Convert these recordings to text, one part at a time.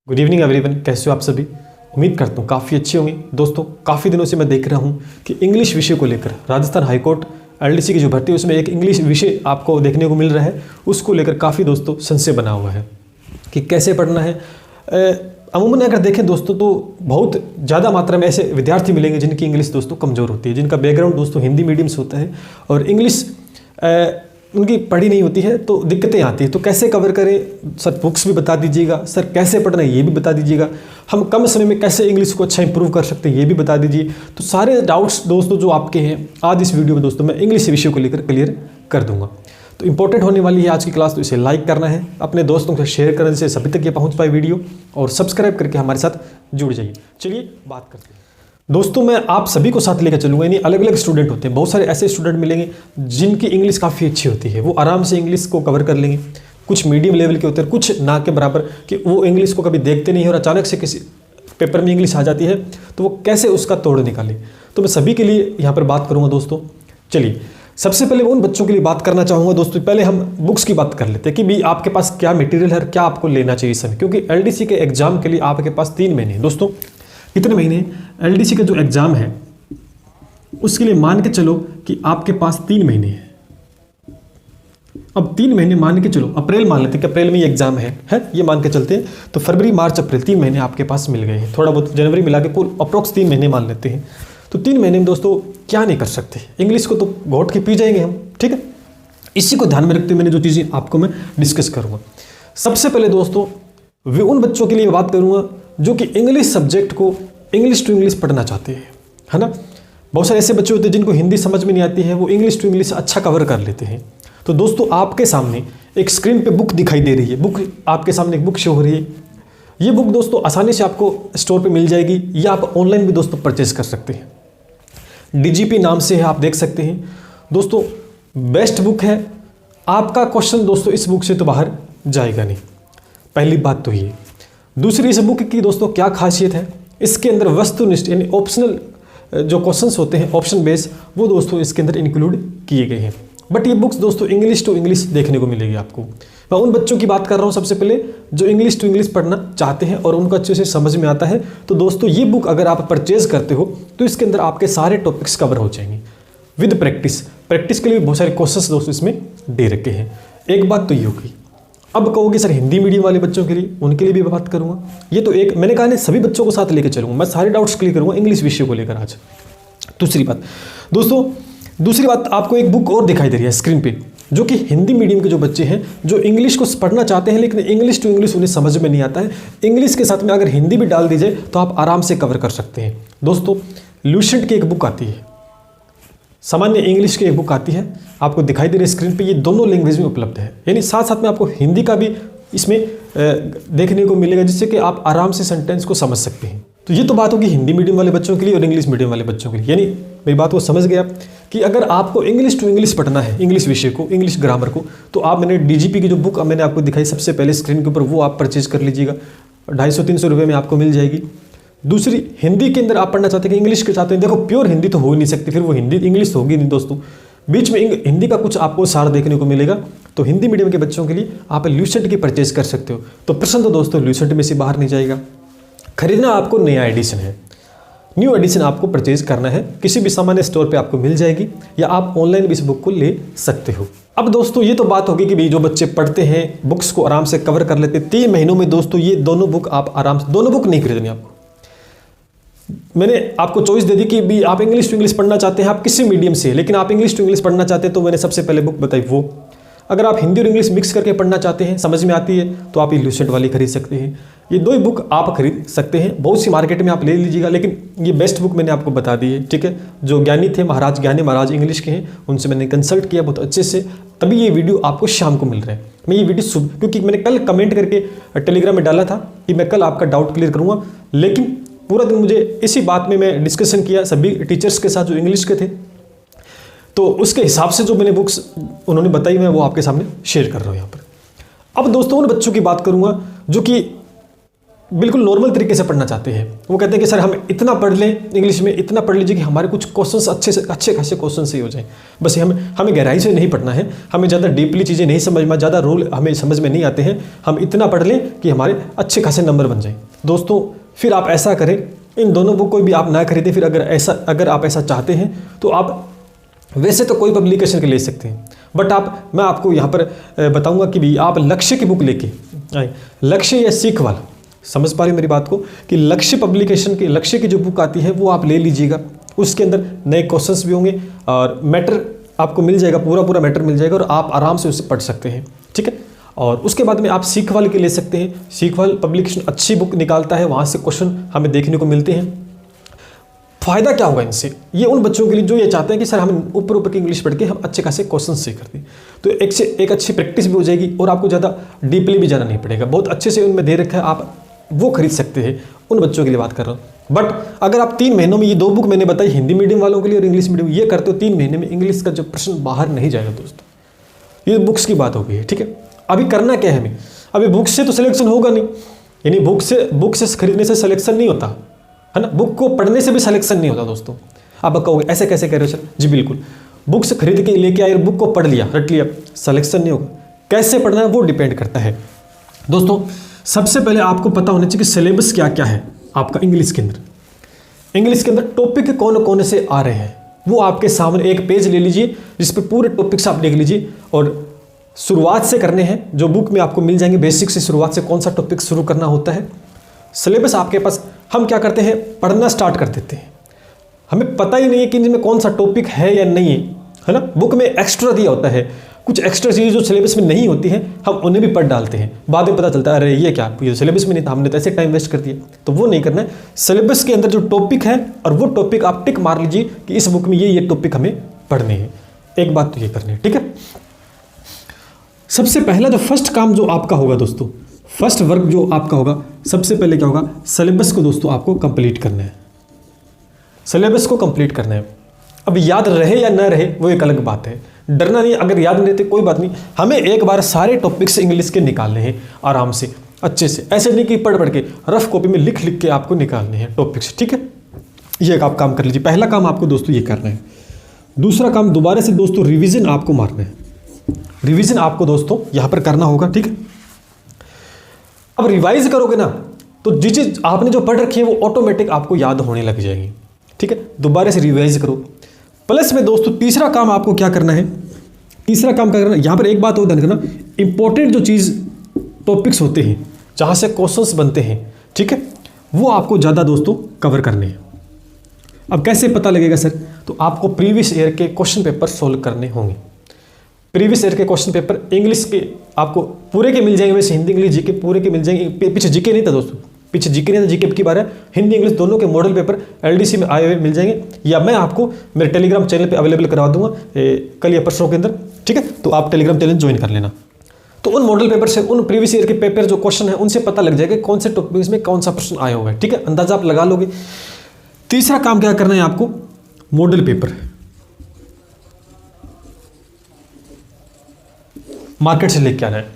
Good evening everyone, कैसे हो आप सभी। उम्मीद करता हूँ काफ़ी अच्छे होंगे। दोस्तों, काफ़ी दिनों से मैं देख रहा हूँ कि इंग्लिश विषय को लेकर राजस्थान हाईकोर्ट एलडीसी की जो भर्ती है उसमें एक इंग्लिश विषय आपको देखने को मिल रहा है। उसको लेकर काफ़ी दोस्तों संशय बना हुआ है कि कैसे पढ़ना है। अमूमन अगर देखें दोस्तों तो बहुत ज़्यादा मात्रा में ऐसे विद्यार्थी मिलेंगे जिनकी इंग्लिश दोस्तों कमज़ोर होती है, जिनका बैकग्राउंड दोस्तों हिंदी मीडियम से होता है और इंग्लिश उनकी पढ़ी नहीं होती है तो दिक्कतें आती हैं। तो कैसे कवर करें सर, बुक्स भी बता दीजिएगा। सर कैसे पढ़ना है ये भी बता दीजिएगा। हम कम समय में कैसे इंग्लिश को अच्छा इंप्रूव कर सकते हैं ये भी बता दीजिए। तो सारे डाउट्स दोस्तों जो आपके हैं आज इस वीडियो में दोस्तों मैं इंग्लिश विषय को लेकर क्लियर कर दूंगा। तो इंपॉर्टेंट होने वाली है आज की क्लास, तो इसे लाइक करना है, अपने दोस्तों के साथ शेयर करने से सभी तक ये पहुँच पाए वीडियो, और सब्सक्राइब करके हमारे साथ जुड़ जाइए। चलिए बात करते हैं दोस्तों। मैं आप सभी को साथ लेकर चलूँगा, यानी अलग अलग स्टूडेंट होते हैं। बहुत सारे ऐसे स्टूडेंट मिलेंगे जिनकी इंग्लिश काफ़ी अच्छी होती है, वो आराम से इंग्लिश को कवर कर लेंगे। कुछ मीडियम लेवल के होते हैं, कुछ ना के बराबर कि वो इंग्लिश को कभी देखते नहीं है और अचानक से किसी पेपर में इंग्लिश आ जाती है तो वो कैसे उसका तोड़ निकाले। तो मैं सभी के लिए यहाँ पर बात करूँगा दोस्तों। चलिए सबसे पहले उन बच्चों के लिए बात करना चाहूँगा दोस्तों। पहले हम बुक्स की बात कर लेते हैं कि भी आपके पास क्या मटेरियल है, क्या आपको लेना चाहिए समय, क्योंकि एलडीसी के एग्जाम के लिए आपके पास 3 महीने हैं दोस्तों। कितने महीने? एलडीसी का जो एग्जाम है उसके लिए मान के चलो कि आपके पास 3 महीने हैं। अब 3 महीने मान के चलो, अप्रैल मान लेते हैं कि अप्रैल में ये एग्जाम है ये मान के चलते हैं। तो फरवरी मार्च अप्रैल 3 महीने आपके पास मिल गए हैं। थोड़ा बहुत जनवरी मिला के कुल अप्रोक्स 3 महीने मान लेते हैं। तो 3 महीने में दोस्तों क्या नहीं कर सकते, इंग्लिश को तो घोट के पी जाएंगे हम, ठीक है। इसी को ध्यान में रखते हुए मैंने जो चीज़ें आपको मैं डिस्कस करूँगा। सबसे पहले दोस्तों वे उन बच्चों के लिए बात करूँगा जो कि इंग्लिश सब्जेक्ट को इंग्लिश टू इंग्लिश पढ़ना चाहते हैं, है ना। बहुत सारे ऐसे बच्चे होते हैं जिनको हिंदी समझ में नहीं आती है, वो इंग्लिश टू इंग्लिश अच्छा कवर कर लेते हैं। तो दोस्तों आपके सामने एक स्क्रीन पे बुक दिखाई दे रही है, बुक आपके सामने एक बुक शो हो रही है। ये बुक दोस्तों आसानी से आपको स्टोर पे मिल जाएगी या आप ऑनलाइन भी दोस्तों परचेज कर सकते हैं। डीजीपी नाम से है, आप देख सकते हैं दोस्तों। बेस्ट बुक है, आपका क्वेश्चन दोस्तों इस बुक से तो बाहर जाएगा नहीं, पहली बात तो ये। दूसरी, इस बुक की दोस्तों क्या खासियत है, इसके अंदर वस्तुनिष्ठ यानी ऑप्शनल जो क्वेश्चंस होते हैं ऑप्शन बेस, वो दोस्तों इसके अंदर इंक्लूड किए गए हैं। बट ये बुक्स दोस्तों इंग्लिश टू इंग्लिश देखने को मिलेगी आपको। मैं उन बच्चों की बात कर रहा हूँ सबसे पहले जो इंग्लिश टू इंग्लिश पढ़ना चाहते हैं और उनको अच्छे से समझ में आता है। तो दोस्तों ये बुक अगर आप परचेज करते हो तो इसके अंदर आपके सारे टॉपिक्स कवर हो जाएंगे विद प्रैक्टिस। प्रैक्टिस के लिए बहुत सारे क्वेश्चंस दोस्तों इसमें दे रखे हैं। एक बात तो ये होगी। अब कहोगे सर हिंदी मीडियम वाले बच्चों के लिए, उनके लिए भी बात करूंगा। ये तो एक मैंने कहा नहीं, सभी बच्चों को साथ लेकर चलूंगा, मैं सारे डाउट्स क्लियर करूंगा इंग्लिश विषय को लेकर आज। दूसरी बात दोस्तों, दूसरी बात आपको एक बुक और दिखाई दे रही है स्क्रीन पे, जो कि हिंदी मीडियम के जो बच्चे हैं जो इंग्लिश को पढ़ना चाहते हैं लेकिन इंग्लिश टू इंग्लिश उन्हें समझ में नहीं आता है। इंग्लिश के साथ में अगर हिंदी भी डाल दी जाए तो आप आराम से कवर कर सकते हैं। दोस्तों ल्यूसेंट की एक बुक आती है, सामान्य इंग्लिश की एक बुक आती है, आपको दिखाई दे रही है स्क्रीन पे। ये दोनों लैंग्वेज में उपलब्ध है, यानी साथ साथ में आपको हिंदी का भी इसमें देखने को मिलेगा, जिससे कि आप आराम से सेंटेंस को समझ सकते हैं। तो ये तो बात होगी हिंदी मीडियम वाले बच्चों के लिए और इंग्लिश मीडियम वाले बच्चों के लिए। यानी मेरी बात को समझ गया कि अगर आपको इंग्लिश टू इंग्लिश पढ़ना है, इंग्लिश विषय को, इंग्लिश ग्रामर को, तो आप मैंने डीजीपी की जो बुक मैंने आपको दिखाई सबसे पहले स्क्रीन के ऊपर, वो आप परचेज कर लीजिएगा। 250-300 रुपये में आपको मिल जाएगी। दूसरी, हिंदी के अंदर आप पढ़ना चाहते हैं कि इंग्लिश के चाहते हैं, देखो प्योर हिंदी तो हो ही नहीं सकती, फिर वो हिंदी इंग्लिश होगी नहीं दोस्तों, बीच में हिंदी का कुछ आपको सार देखने को मिलेगा। तो हिंदी मीडियम के बच्चों के लिए आप ल्यूसेंट की परचेज कर सकते हो। तो प्रश्न तो दोस्तों ल्यूसेंट में से बाहर नहीं जाएगा। खरीदना आपको नया एडिशन है, न्यू एडिशन आपको परचेज करना है, किसी भी सामान्य स्टोर पे आपको मिल जाएगी या आप ऑनलाइन भी इस बुक को ले सकते हो। अब दोस्तों ये तो बात होगी कि भाई जो बच्चे पढ़ते हैं बुक्स को आराम से कवर कर लेते हैं 3 महीनों में। दोस्तों ये दोनों बुक आप आराम से, दोनों बुक नहीं खरीदनी आपको। मैंने आपको चॉइस दे दी कि भी आप इंग्लिश टू इंग्लिश पढ़ना चाहते हैं, आप किसी मीडियम से, लेकिन आप इंग्लिश टू इंग्लिश पढ़ना चाहते हैं तो मैंने सबसे पहले बुक बताई वो। अगर आप हिंदी और इंग्लिश मिक्स करके पढ़ना चाहते हैं, समझ में आती है, तो आप ये ल्यूसेंट वाली खरीद सकते हैं। ये 2 ही बुक आप खरीद सकते हैं, बहुत सी मार्केट में आप ले लीजिएगा, लेकिन ये बेस्ट बुक मैंने आपको बता दी है, ठीक है। जो ज्ञानी थे महाराज ज्ञानी महाराज इंग्लिश के हैं, उनसे मैंने कंसल्ट किया बहुत अच्छे से, तभी ये वीडियो आपको शाम को मिल रहा है। मैं ये वीडियो सुबह, क्योंकि मैंने कल कमेंट करके टेलीग्राम में डाला था कि मैं कल आपका डाउट क्लियर करूँगा, लेकिन पूरा दिन मुझे इसी बात में मैं डिस्कशन किया सभी टीचर्स के साथ जो इंग्लिश के थे, तो उसके हिसाब से जो मैंने बुक्स उन्होंने बताई मैं वो आपके सामने शेयर कर रहा हूँ यहाँ पर। अब दोस्तों उन बच्चों की बात करूँगा जो कि बिल्कुल नॉर्मल तरीके से पढ़ना चाहते हैं। वो कहते हैं कि सर हम इतना पढ़ लें, इंग्लिश में इतना पढ़ लीजिए कि हमारे कुछ क्वेश्चंस अच्छे खासे क्वेश्चन ही हो जाएं। बस हमें गहराई से नहीं पढ़ना है, हमें ज़्यादा डीपली चीज़ें नहीं समझ में, ज़्यादा रूल हमें समझ में नहीं आते हैं, हम इतना पढ़ लें कि हमारे अच्छे खासे नंबर बन जाएँ। दोस्तों फिर आप ऐसा करें, इन दोनों बुक को भी आप ना खरीदें। फिर अगर आप ऐसा चाहते हैं तो आप वैसे तो कोई पब्लिकेशन के ले सकते हैं, बट मैं आपको यहाँ पर बताऊँगा कि भी आप लक्ष्य की बुक लेके आए। लक्ष्य या सीखवाल, समझ पा रहे मेरी बात को, कि लक्ष्य पब्लिकेशन की लक्ष्य की जो बुक आती है वो आप ले लीजिएगा। उसके अंदर नए क्वेश्चंस भी होंगे और मैटर आपको मिल जाएगा, पूरा मैटर मिल जाएगा और आप आराम से उसे पढ़ सकते हैं, ठीक है। और उसके बाद में आप सीखवाल के ले सकते हैं। सीखवाल पब्लिकेशन अच्छी बुक निकालता है, वहाँ से क्वेश्चन हमें देखने को मिलते हैं। फ़ायदा क्या होगा इनसे, ये उन बच्चों के लिए जो ये चाहते हैं कि सर हम ऊपर की इंग्लिश पढ़ के हम अच्छे खासे क्वेश्चन सीख करते हैं, तो एक अच्छी प्रैक्टिस भी हो जाएगी और आपको ज़्यादा डीपली भी जाना नहीं पड़ेगा। बहुत अच्छे से उनमें दे रखा है, आप वो खरीद सकते हैं। उन बच्चों के लिए बात कर रहा हूँ। बट अगर आप 3 महीनों में ये 2 बुक मैंने बताई हिंदी मीडियम वालों के लिए और इंग्लिश मीडियम, ये करते हो 3 महीने में इंग्लिश का जो प्रश्न बाहर नहीं जाएगा दोस्तों। ये बुक्स की बात हो गई है, ठीक है। अभी करना क्या है हमें, अभी बुक से तो सिलेक्शन होगा नहीं, यानी बुक से खरीदने से सिलेक्शन नहीं होता है ना, बुक को पढ़ने से भी सिलेक्शन नहीं होता दोस्तों। आप कहोगे ऐसे कैसे कह रहे हो सर? जी बिल्कुल, बुक से खरीद के लेके आए, बुक को पढ़ लिया, रट लिया, सिलेक्शन नहीं होगा। कैसे पढ़ना है वो डिपेंड करता है दोस्तों। सबसे पहले आपको पता होना चाहिए कि सिलेबस क्या क्या है आपका इंग्लिश के अंदर। इंग्लिश के अंदर टॉपिक कौन कौन से आ रहे हैं वो आपके सामने एक पेज ले लीजिए जिस पे पूरे टॉपिक्स आप लिख लीजिए और शुरुआत से करने हैं, जो बुक में आपको मिल जाएंगे। बेसिक से शुरुआत से कौन सा टॉपिक शुरू करना होता है, सिलेबस आपके पास। हम क्या करते हैं, पढ़ना स्टार्ट कर देते हैं, हमें पता ही नहीं है कि इनमें कौन सा टॉपिक है या नहीं है ना। बुक में एक्स्ट्रा दिया होता है, कुछ एक्स्ट्रा चीज़ें जो सिलेबस में नहीं होती हैं हम उन्हें भी पढ़ डालते हैं। बाद में पता चलता है अरे ये क्या, ये सिलेबस में नहीं था, हमने तो ऐसे टाइम वेस्ट कर दिया। तो वो नहीं करना है। सिलेबस के अंदर जो टॉपिक है और वो टॉपिक आप टिक मार लीजिए कि इस बुक में ये टॉपिक हमें पढ़ने हैं। एक बात तो ये करनी है, ठीक है। सबसे पहला जो फर्स्ट काम जो आपका होगा दोस्तों, फर्स्ट वर्क जो आपका होगा, सबसे पहले क्या होगा, सिलेबस को दोस्तों आपको कंप्लीट करना है। सिलेबस को कंप्लीट करना है। अब याद रहे या ना रहे वो एक अलग बात है, डरना नहीं। अगर याद नहीं रहते कोई बात नहीं, हमें एक बार सारे टॉपिक्स इंग्लिश के निकालने हैं आराम से, अच्छे से। ऐसे नहीं कि पढ़ के रफ कॉपी में लिख के आपको निकालने हैं टॉपिक्स, ठीक है। ये आप काम कर लीजिए। पहला काम आपको दोस्तों ये करना है। दूसरा काम दोबारा से दोस्तों रिवीजन आपको मारना है। रिवीजन आपको दोस्तों यहां पर करना होगा, ठीक है। अब रिवाइज करोगे ना तो जिस चीज आपने जो पढ़ रखी है वो ऑटोमेटिक आपको याद होने लग जाएगी, ठीक है। दोबारा से रिवाइज करो। प्लस में दोस्तों तीसरा काम आपको क्या करना है, तीसरा काम क्या करना है, यहां पर एक बात और ध्यान रखना, इंपॉर्टेंट जो चीज टॉपिक्स होते हैं जहां से क्वेश्चंस बनते हैं, ठीक है, वो आपको ज्यादा दोस्तों कवर करने हैं। अब कैसे पता लगेगा सर, तो आपको प्रीवियस ईयर के क्वेश्चन पेपर सोल्व करने होंगे। प्रीवियस ईयर के क्वेश्चन पेपर इंग्लिश के आपको पूरे के मिल जाएंगे, वैसे हिंदी इंग्लिश जीके पूरे के मिल जाएंगे। पीछे जीके नहीं था दोस्तों, पीछे जीके नहीं था, जीके की बार है। हिंदी इंग्लिश दोनों के मॉडल पेपर एलडीसी में आए हुए मिल जाएंगे, या मैं आपको मेरे टेलीग्राम चैनल पे अवेलेबल करवा दूंगा कल या परसों के अंदर, ठीक है। तो आप टेलीग्राम चैनल ज्वाइन कर लेना। तो उन मॉडल पेपर से, उन प्रीवियस ईयर के पेपर जो क्वेश्चन है उनसे पता लग जाएगा कौन से टॉपिक्स में कौन सा प्रश्न आया हुआ है, ठीक है। अंदाजा आप लगा लोगे। तीसरा काम क्या करना है आपको, मॉडल पेपर मार्केट से लेके आना है।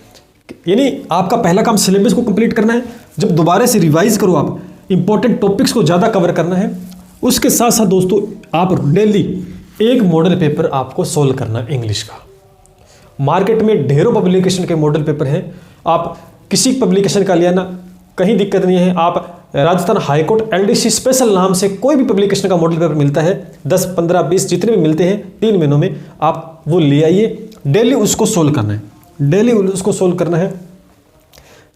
यानी आपका पहला काम सिलेबस को कंप्लीट करना है। जब दोबारा से रिवाइज करो आप, इंपॉर्टेंट टॉपिक्स को ज़्यादा कवर करना है। उसके साथ साथ दोस्तों आप डेली एक मॉडल पेपर आपको सोल्व करना है इंग्लिश का। मार्केट में ढेरों पब्लिकेशन के मॉडल पेपर हैं, आप किसी पब्लिकेशन का लिया ना, कहीं दिक्कत नहीं है। आप राजस्थान हाईकोर्ट एलडीसी स्पेशल नाम से कोई भी पब्लिकेशन का मॉडल पेपर मिलता है, 10, 15, 20 जितने भी मिलते हैं 3 महीनों में, आप वो ले आइए। डेली उसको सोल्व करना है, डेली उसको सोल्व करना है।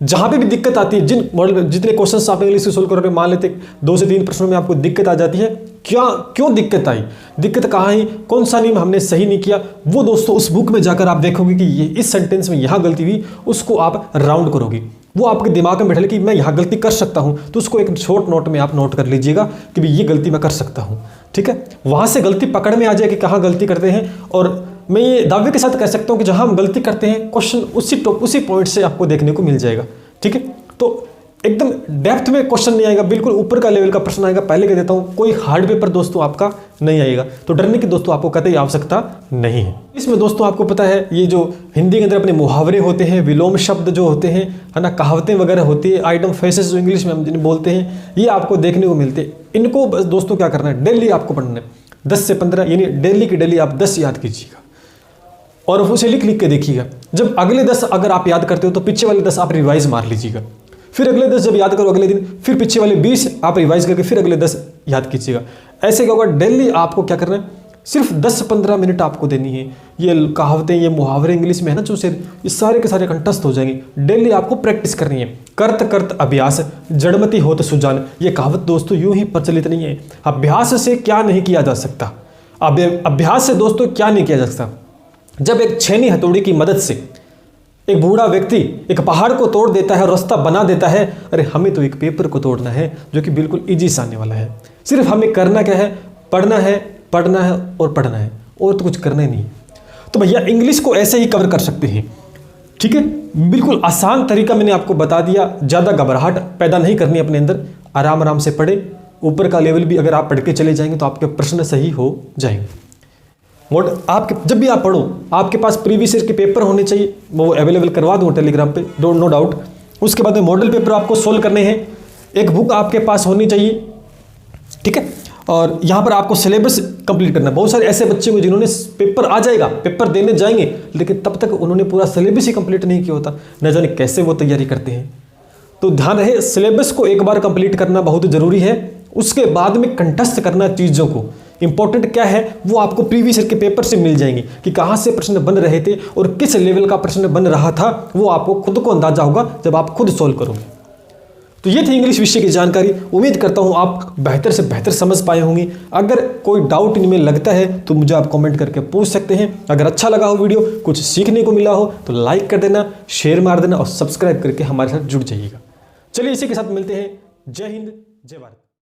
जहां पे भी दिक्कत आती है, जिन मॉडल जितने क्वेश्चंस आप इंग्लिश से सोल्व करोगे, मान लेते 2 से 3 प्रश्नों में आपको दिक्कत आ जाती है, क्यों दिक्कत आई, दिक्कत कहाँ है, कौन सा नियम हमने सही नहीं किया, वो दोस्तों उस बुक में जाकर आप देखोगे कि ये इस सेंटेंस में यहाँ गलती हुई, उसको आप राउंड करोगे। वो आपके दिमाग में बैठा ले कि मैं यहाँ गलती कर सकता हूँ, तो उसको एक शॉर्ट नोट में आप नोट कर लीजिएगा कि भाई ये गलती मैं कर सकता हूँ, ठीक है। वहाँ से गलती पकड़ में आ जाए कि कहाँ गलती करते हैं। और मैं ये दावे के साथ कह सकता हूँ कि जहाँ हम गलती करते हैं क्वेश्चन उसी पॉइंट से आपको देखने को मिल जाएगा, ठीक है। तो एकदम डेप्थ में क्वेश्चन नहीं आएगा, बिल्कुल ऊपर का लेवल का प्रश्न आएगा। पहले कह देता हूं, कोई हार्ड पेपर दोस्तों आपका नहीं आएगा, तो डरने की दोस्तों आपको कतई आवश्यकता नहीं है। इसमें दोस्तों आपको पता है, ये जो हिंदी के अंदर अपने मुहावरे होते हैं, विलोम शब्द जो होते हैं, है ना, कहावतें वगैरह होती है, आइटम फ्रेजेस जो इंग्लिश में हम जिन्हें बोलते हैं, ये आपको देखने को मिलते हैं। इनको बस दोस्तों क्या करना है, डेली आपको पढ़ना है 10 से 15, यानी डेली की डेली आप 10 याद कीजिएगा और उसे लिख लिख के देखिएगा। जब अगले 10 अगर आप याद करते हो तो पीछे वाले 10 आप रिवाइज मार लीजिएगा। फिर अगले 10 जब याद करो अगले दिन, फिर पीछे वाले 20 आप रिवाइज करके फिर अगले 10 याद कीजिएगा। ऐसे क्या होगा, डेली आपको क्या करना है, सिर्फ 10-15 मिनट आपको देनी है। ये कहावतें, ये मुहावरे इंग्लिश में है ना जो शेर, ये सारे के सारे कंठस्थ हो जाएंगे। डेली आपको प्रैक्टिस करनी है। करत करत अभ्यास जड़मति होत सुजान, ये कहावत दोस्तों यूं ही प्रचलित नहीं है। अभ्यास से क्या नहीं किया जा सकता, अभ्यास से दोस्तों क्या नहीं किया जा सकता। जब एक छेनी हथौड़ी की मदद से एक बूढ़ा व्यक्ति एक पहाड़ को तोड़ देता है, रास्ता बना देता है, अरे हमें तो एक पेपर को तोड़ना है जो कि बिल्कुल इजी से आने वाला है। सिर्फ हमें करना क्या है, पढ़ना है, पढ़ना है और पढ़ना है, और तो कुछ करना ही नहीं। तो भैया इंग्लिश को ऐसे ही कवर कर सकते हैं, ठीक है। बिल्कुल आसान तरीका मैंने आपको बता दिया। ज़्यादा घबराहट पैदा नहीं करनी अपने अंदर, आराम आराम से पढ़े। ऊपर का लेवल भी अगर आप पढ़ के चले जाएंगे तो आपके प्रश्न सही हो जाएंगे। आपके जब भी आप पढ़ो, आपके पास प्रीवियस ईयर के पेपर होने चाहिए, वो अवेलेबल करवा दूँ टेलीग्राम पे, नो डाउट। उसके बाद में मॉडल पेपर आपको सोल्व करने हैं। एक बुक आपके पास होनी चाहिए, ठीक है। और यहाँ पर आपको सिलेबस कंप्लीट करना है। बहुत सारे ऐसे बच्चे को जिन्होंने पेपर आ जाएगा, पेपर देने जाएंगे, लेकिन तब तक उन्होंने पूरा सिलेबस ही कंप्लीट नहीं किया होता, न जाने कैसे वो तैयारी करते हैं। तो ध्यान रहे, सिलेबस को एक बार कंप्लीट करना बहुत ज़रूरी है। उसके बाद में कंठस्थ करना चीज़ों को। इंपॉर्टेंट क्या है वो आपको प्रीवियस ईयर के पेपर से मिल जाएंगे कि कहाँ से प्रश्न बन रहे थे और किस लेवल का प्रश्न बन रहा था, वो आपको खुद को अंदाजा होगा जब आप खुद सोल्व करोगे। तो ये थी इंग्लिश विषय की जानकारी। उम्मीद करता हूँ आप बेहतर से बेहतर समझ पाए होंगे। अगर कोई डाउट इनमें लगता है तो मुझे आप कमेंट करके पूछ सकते हैं। अगर अच्छा लगा हो वीडियो, कुछ सीखने को मिला हो तो लाइक कर देना, शेयर मार देना और सब्सक्राइब करके हमारे साथ जुड़ जाइएगा। चलिए इसी के साथ मिलते हैं। जय हिंद, जय भारत।